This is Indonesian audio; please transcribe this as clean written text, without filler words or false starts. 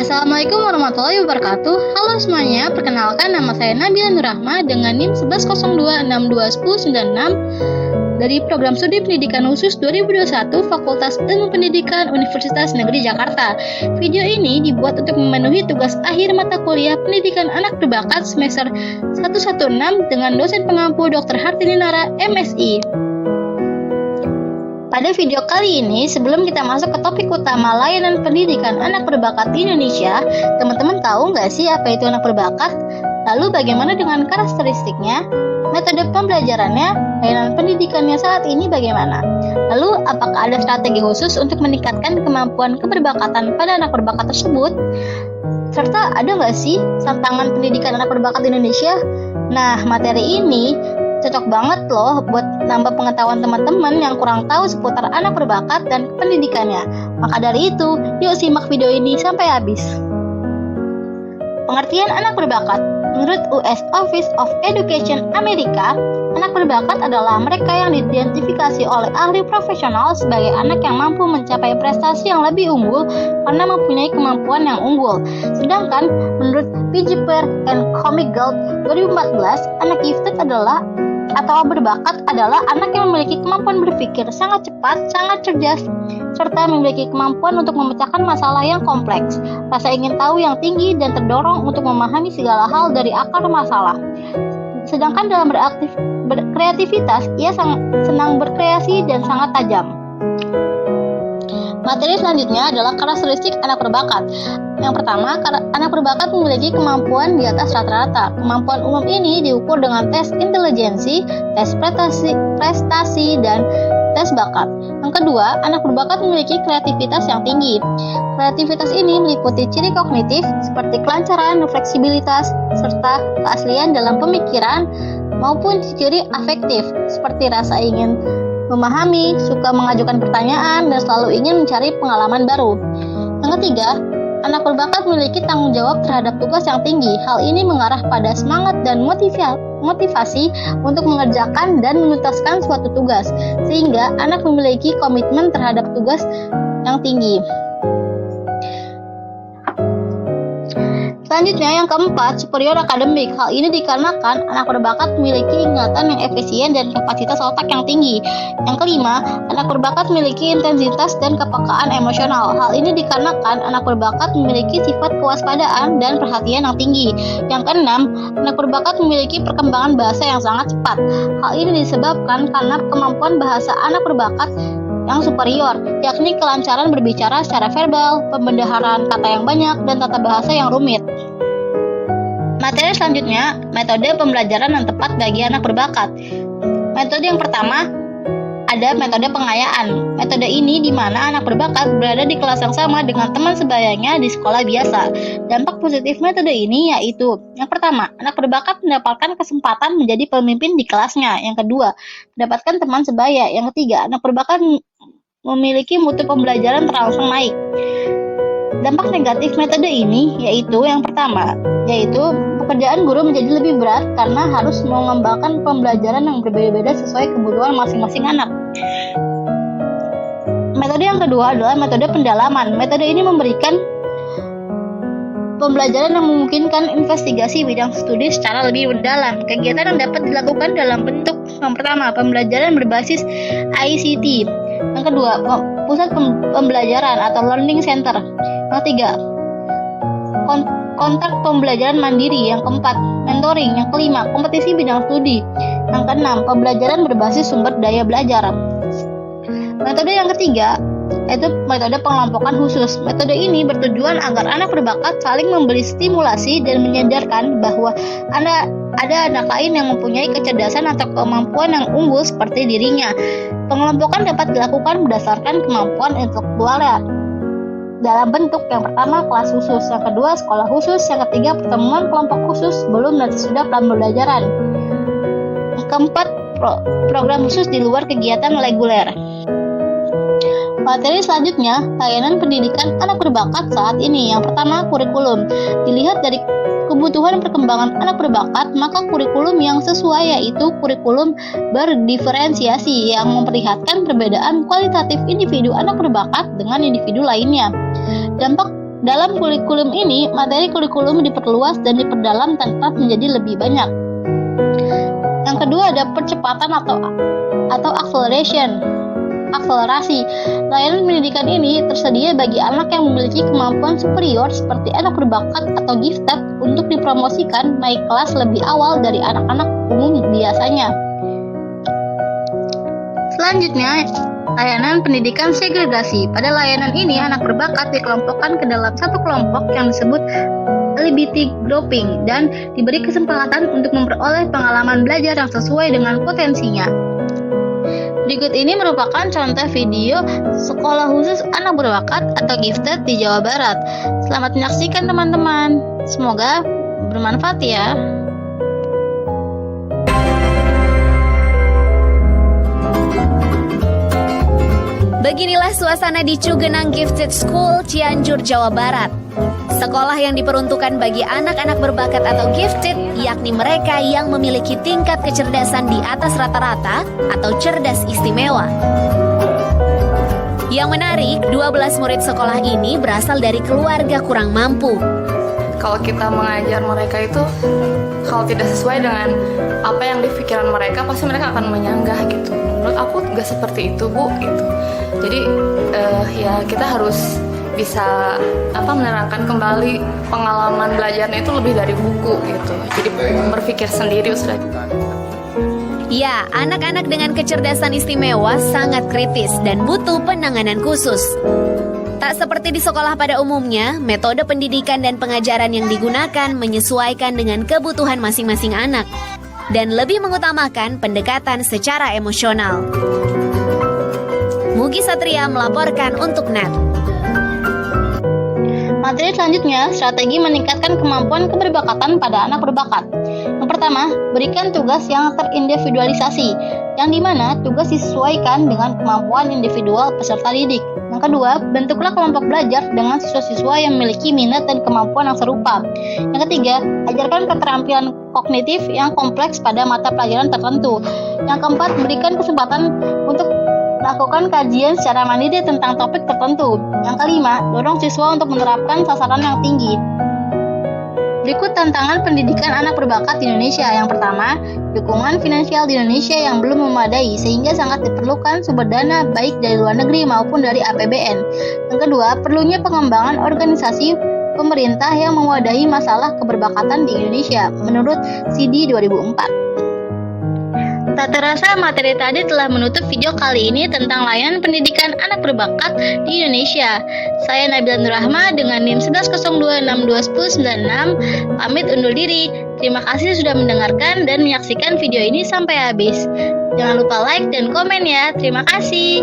Assalamualaikum warahmatullahi wabarakatuh. Halo semuanya, perkenalkan nama saya Nabila Nurrahma dengan NIM 1102621096 dari Program Studi Pendidikan Khusus 2021 Fakultas Ilmu Pendidikan Universitas Negeri Jakarta. Video ini dibuat untuk memenuhi tugas akhir mata kuliah Pendidikan Anak Berbakat semester 116 dengan dosen pengampu Dr. Hartini Nara, MSI. Pada video kali ini, sebelum kita masuk ke topik utama layanan pendidikan anak berbakat di Indonesia, teman-teman tahu nggak sih apa itu anak berbakat? Lalu bagaimana dengan karakteristiknya? Metode pembelajarannya, layanan pendidikannya saat ini bagaimana? Lalu apakah ada strategi khusus untuk meningkatkan kemampuan keberbakatan pada anak berbakat tersebut? Serta ada nggak sih tantangan pendidikan anak berbakat di Indonesia? Nah, materi ini cocok banget loh buat nambah pengetahuan teman-teman yang kurang tahu seputar anak berbakat dan pendidikannya. Maka dari itu, yuk simak video ini sampai habis. Pengertian anak berbakat. Menurut US Office of Education Amerika, anak berbakat adalah mereka yang diidentifikasi oleh ahli profesional sebagai anak yang mampu mencapai prestasi yang lebih unggul karena mempunyai kemampuan yang unggul. Sedangkan menurut Piper and Comigalt 2014, anak gifted adalah atau berbakat adalah anak yang memiliki kemampuan berpikir sangat cepat, sangat cerdas, serta memiliki kemampuan untuk memecahkan masalah yang kompleks, rasa ingin tahu yang tinggi, dan terdorong untuk memahami segala hal dari akar masalah. Sedangkan dalam berkreativitas, ia senang berkreasi dan sangat tajam. Materi selanjutnya adalah karakteristik anak berbakat. Yang pertama, anak berbakat memiliki kemampuan di atas rata-rata. Kemampuan umum ini diukur dengan tes intelijensi, tes prestasi, dan tes bakat. Yang kedua, anak berbakat memiliki kreativitas yang tinggi. Kreativitas ini meliputi ciri kognitif seperti kelancaran, fleksibilitas, serta keaslian dalam pemikiran maupun ciri afektif seperti rasa ingin memahami, suka mengajukan pertanyaan, dan selalu ingin mencari pengalaman baru. Yang ketiga, anak berbakat memiliki tanggung jawab terhadap tugas yang tinggi. Hal ini mengarah pada semangat dan motivasi untuk mengerjakan dan menuntaskan suatu tugas, sehingga anak memiliki komitmen terhadap tugas yang tinggi. Selanjutnya, yang keempat, superior akademik. Hal ini dikarenakan anak berbakat memiliki ingatan yang efisien dan kapasitas otak yang tinggi. Yang kelima, anak berbakat memiliki intensitas dan kepekaan emosional. Hal ini dikarenakan anak berbakat memiliki sifat kewaspadaan dan perhatian yang tinggi. Yang keenam, anak berbakat memiliki perkembangan bahasa yang sangat cepat. Hal ini disebabkan karena kemampuan bahasa anak berbakat yang superior, yakni kelancaran berbicara secara verbal, pembendaharaan kata yang banyak, dan tata bahasa yang rumit. Materi selanjutnya, metode pembelajaran yang tepat bagi anak berbakat. Metode yang pertama, ada metode pengayaan. Metode ini di mana anak berbakat berada di kelas yang sama dengan teman sebayanya di sekolah biasa. Dampak positif metode ini yaitu, yang pertama, anak berbakat mendapatkan kesempatan menjadi pemimpin di kelasnya. Yang kedua, mendapatkan teman sebaya. Yang ketiga, anak berbakat memiliki mutu pembelajaran terangsang naik. Dampak negatif metode ini yaitu, yang pertama, yaitu pekerjaan guru menjadi lebih berat karena harus mengembangkan pembelajaran yang berbeda-beda sesuai kebutuhan masing-masing anak. Metode yang kedua adalah metode pendalaman. Metode ini memberikan pembelajaran yang memungkinkan investigasi bidang studi secara lebih mendalam. Kegiatan yang dapat dilakukan dalam bentuk, yang pertama, pembelajaran berbasis ICT. Yang kedua, pusat pembelajaran atau learning center. Yang ketiga, kontak pembelajaran mandiri. Yang keempat, mentoring. Yang kelima, kompetisi bidang studi. Yang keenam, pembelajaran berbasis sumber daya belajar. Metode yang ketiga yaitu metode pengelompokan khusus. Metode ini bertujuan agar anak berbakat saling memberi stimulasi dan menyadarkan bahwa ada anak lain yang mempunyai kecerdasan atau kemampuan yang unggul seperti dirinya. Pengelompokan dapat dilakukan berdasarkan kemampuan intelektualnya dalam bentuk, yang pertama, kelas khusus, yang kedua, sekolah khusus, yang ketiga, pertemuan kelompok khusus sebelum dan sesudah pembelajaran. Yang keempat, program khusus di luar kegiatan reguler. Materi selanjutnya, layanan pendidikan anak berbakat saat ini. Yang pertama, kurikulum. Dilihat dari kebutuhan perkembangan anak berbakat, maka kurikulum yang sesuai yaitu kurikulum berdiferensiasi yang memperlihatkan perbedaan kualitatif individu anak berbakat dengan individu lainnya. Dampak Dalam kurikulum ini, materi kurikulum diperluas dan diperdalam tanpa menjadi lebih banyak. Yang kedua ada percepatan atau akselerasi. Layanan pendidikan ini tersedia bagi anak yang memiliki kemampuan superior seperti anak berbakat atau gifted untuk dipromosikan naik kelas lebih awal dari anak-anak umum biasanya. Selanjutnya, layanan pendidikan segregasi. Pada layanan ini, anak berbakat dikelompokkan ke dalam satu kelompok yang disebut LGBT grouping dan diberi kesempatan untuk memperoleh pengalaman belajar yang sesuai dengan potensinya. Berikut ini merupakan contoh video sekolah khusus anak berbakat atau gifted di Jawa Barat. Selamat menyaksikan teman-teman. Semoga bermanfaat ya. Beginilah suasana di Cugenang Gifted School, Cianjur, Jawa Barat. Sekolah yang diperuntukkan bagi anak-anak berbakat atau gifted, yakni mereka yang memiliki tingkat kecerdasan di atas rata-rata atau cerdas istimewa. Yang menarik, 12 murid sekolah ini berasal dari keluarga kurang mampu. Kalau kita mengajar mereka itu, kalau tidak sesuai dengan apa yang di pikiran mereka, pasti mereka akan menyanggah gitu. Menurut aku gak seperti itu, Bu, gitu. Jadi ya kita harus bisa menerangkan kembali pengalaman belajarnya itu lebih dari buku gitu. Jadi berpikir sendiri sudah. Ya, anak-anak dengan kecerdasan istimewa sangat kritis dan butuh penanganan khusus. Tak seperti di sekolah pada umumnya, metode pendidikan dan pengajaran yang digunakan menyesuaikan dengan kebutuhan masing-masing anak dan lebih mengutamakan pendekatan secara emosional. Mugi Satria melaporkan untuk NET. Materi selanjutnya, strategi meningkatkan kemampuan keberbakatan pada anak berbakat. Yang pertama, berikan tugas yang terindividualisasi, yang dimana tugas disesuaikan dengan kemampuan individual peserta didik. Yang kedua, bentuklah kelompok belajar dengan siswa-siswa yang memiliki minat dan kemampuan yang serupa. Yang ketiga, ajarkan keterampilan kognitif yang kompleks pada mata pelajaran tertentu. Yang keempat, berikan kesempatan untuk lakukan kajian secara mandiri tentang topik tertentu. Yang kelima, dorong siswa untuk menerapkan sasaran yang tinggi. Berikut tantangan pendidikan anak berbakat di Indonesia. Yang pertama, dukungan finansial di Indonesia yang belum memadai sehingga sangat diperlukan sumber dana baik dari luar negeri maupun dari APBN. Yang kedua, perlunya pengembangan organisasi pemerintah yang mewadahi masalah keberbakatan di Indonesia menurut CD 2004. Tak terasa materi tadi telah menutup video kali ini tentang layanan pendidikan anak berbakat di Indonesia. Saya Nabila Nurrahma dengan NIM 1102621096 pamit undur diri. Terima kasih sudah mendengarkan dan menyaksikan video ini sampai habis. Jangan lupa like dan komen ya. Terima kasih.